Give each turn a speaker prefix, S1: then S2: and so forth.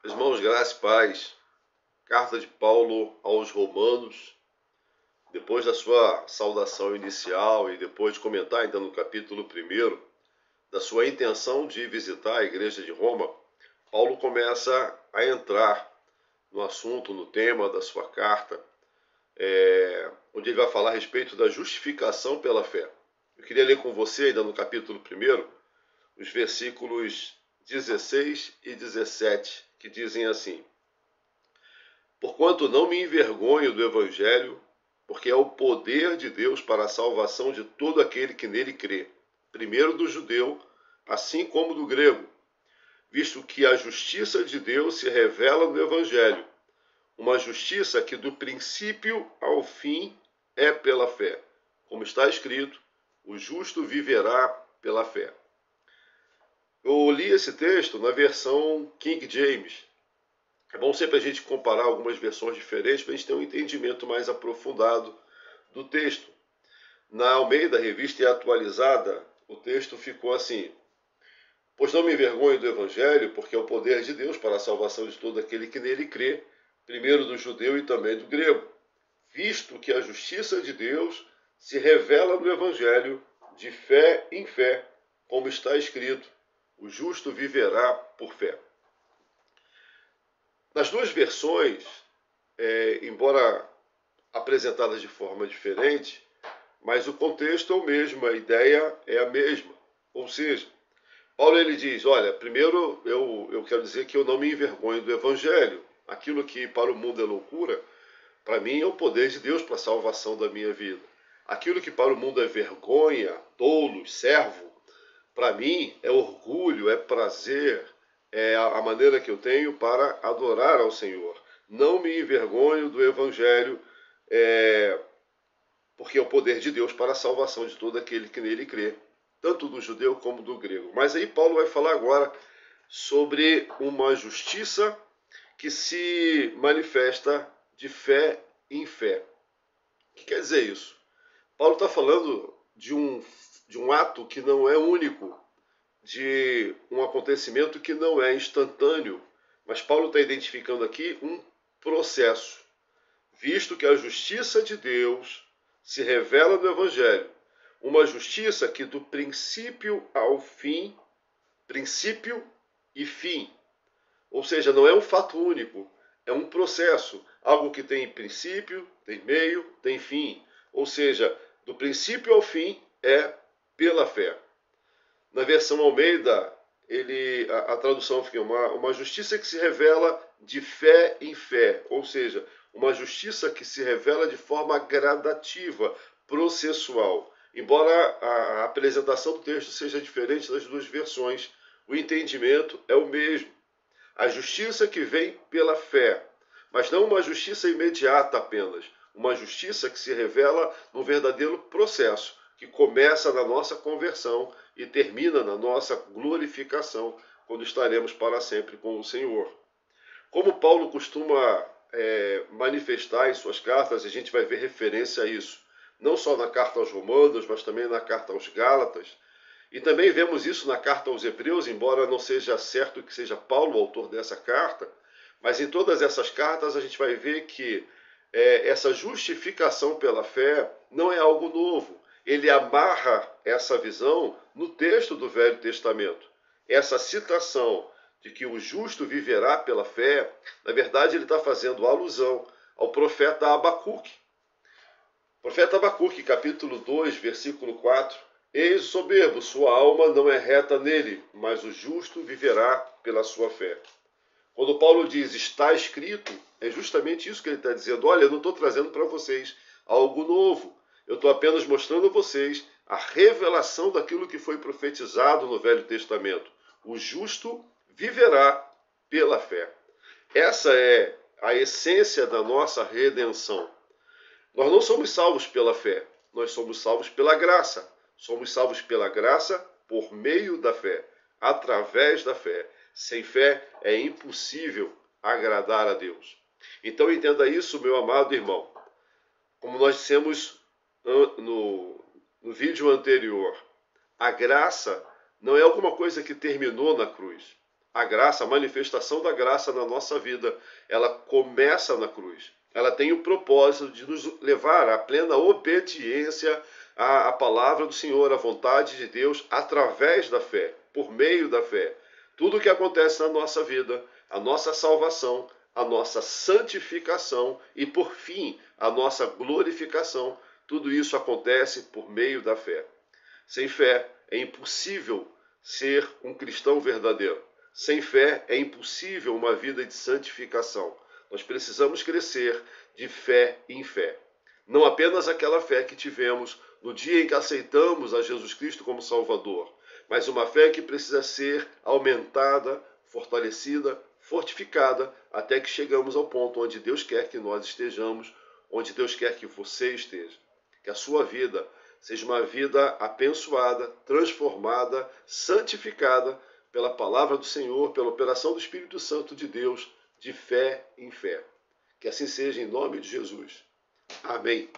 S1: Irmãos, graça e paz. Carta de Paulo aos Romanos, depois da sua saudação inicial e depois de comentar ainda no capítulo 1 da sua intenção de visitar a igreja de Roma, Paulo começa a entrar no assunto, no tema da sua carta, onde ele vai falar a respeito da justificação pela fé. Eu queria ler com você ainda no capítulo 1, os versículos 16 e 17, que dizem assim: Porquanto não me envergonho do Evangelho, porque é o poder de Deus para a salvação de todo aquele que nele crê, primeiro do judeu, assim como do grego, visto que a justiça de Deus se revela no Evangelho, uma justiça que do princípio ao fim é pela fé. Como está escrito, o justo viverá pela fé. Eu li esse texto na versão King James. É bom sempre a gente comparar algumas versões diferentes para a gente ter um entendimento mais aprofundado do texto. Na Almeida, revista e atualizada, o texto ficou assim: Pois não me envergonho do Evangelho, porque é o poder de Deus para a salvação de todo aquele que nele crê, primeiro do judeu e também do grego, visto que a justiça de Deus se revela no Evangelho de fé em fé, como está escrito, o justo viverá por fé. Nas duas versões, embora apresentadas de forma diferente, mas o contexto é o mesmo, a ideia é a mesma. Ou seja, Paulo ele diz, olha, primeiro eu quero dizer que eu não me envergonho do Evangelho. Aquilo que para o mundo é loucura, para mim é o poder de Deus para a salvação da minha vida. Aquilo que para o mundo é vergonha, tolo, servo, para mim é orgulho, é prazer, é a maneira que eu tenho para adorar ao Senhor. Não me envergonho do Evangelho, porque é o poder de Deus para a salvação de todo aquele que nele crê, tanto do judeu como do grego. Mas aí Paulo vai falar agora sobre uma justiça que se manifesta de fé em fé. O que quer dizer isso? Paulo está falando de um ato que não é único, de um acontecimento que não é instantâneo, mas Paulo está identificando aqui um processo, visto que a justiça de Deus se revela no Evangelho, uma justiça que do princípio ao fim, princípio e fim, ou seja, não é um fato único, é um processo, algo que tem princípio, tem meio, tem fim, ou seja, do princípio ao fim é pela fé. Na versão Almeida, a tradução fica uma justiça que se revela de fé em fé, ou seja, uma justiça que se revela de forma gradativa, processual. Embora a apresentação do texto seja diferente das duas versões, o entendimento é o mesmo. A justiça que vem pela fé, mas não uma justiça imediata apenas, uma justiça que se revela num verdadeiro processo, que começa na nossa conversão e termina na nossa glorificação, quando estaremos para sempre com o Senhor. Como Paulo costuma manifestar em suas cartas, a gente vai ver referência a isso, não só na carta aos Romanos, mas também na carta aos Gálatas, e também vemos isso na carta aos Hebreus, embora não seja certo que seja Paulo o autor dessa carta, mas em todas essas cartas a gente vai ver que essa justificação pela fé não é algo novo. Ele amarra essa visão no texto do Velho Testamento. Essa citação de que o justo viverá pela fé, na verdade ele está fazendo alusão ao profeta Abacuque. Profeta Abacuque, capítulo 2, versículo 4. Eis o soberbo, sua alma não é reta nele, mas o justo viverá pela sua fé. Quando Paulo diz está escrito, é justamente isso que ele está dizendo. Olha, eu não estou trazendo para vocês algo novo. Eu estou apenas mostrando a vocês a revelação daquilo que foi profetizado no Velho Testamento. O justo viverá pela fé. Essa é a essência da nossa redenção. Nós não somos salvos pela fé, nós somos salvos pela graça. Somos salvos pela graça por meio da fé, através da fé. Sem fé é impossível agradar a Deus. Então entenda isso, meu amado irmão. Como nós dissemos no vídeo anterior, a graça não é alguma coisa que terminou na cruz. A graça, a manifestação da graça na nossa vida, ela começa na cruz. Ela tem o propósito de nos levar à plena obediência à palavra do Senhor, à vontade de Deus, através da fé, por meio da fé. Tudo o que acontece na nossa vida, a nossa salvação, a nossa santificação e, por fim, a nossa glorificação, tudo isso acontece por meio da fé. Sem fé é impossível ser um cristão verdadeiro. Sem fé é impossível uma vida de santificação. Nós precisamos crescer de fé em fé. Não apenas aquela fé que tivemos no dia em que aceitamos a Jesus Cristo como Salvador, mas uma fé que precisa ser aumentada, fortalecida, fortificada, até que chegamos ao ponto onde Deus quer que nós estejamos, onde Deus quer que você esteja. Que a sua vida seja uma vida abençoada, transformada, santificada pela palavra do Senhor, pela operação do Espírito Santo de Deus, de fé em fé. Que assim seja em nome de Jesus. Amém.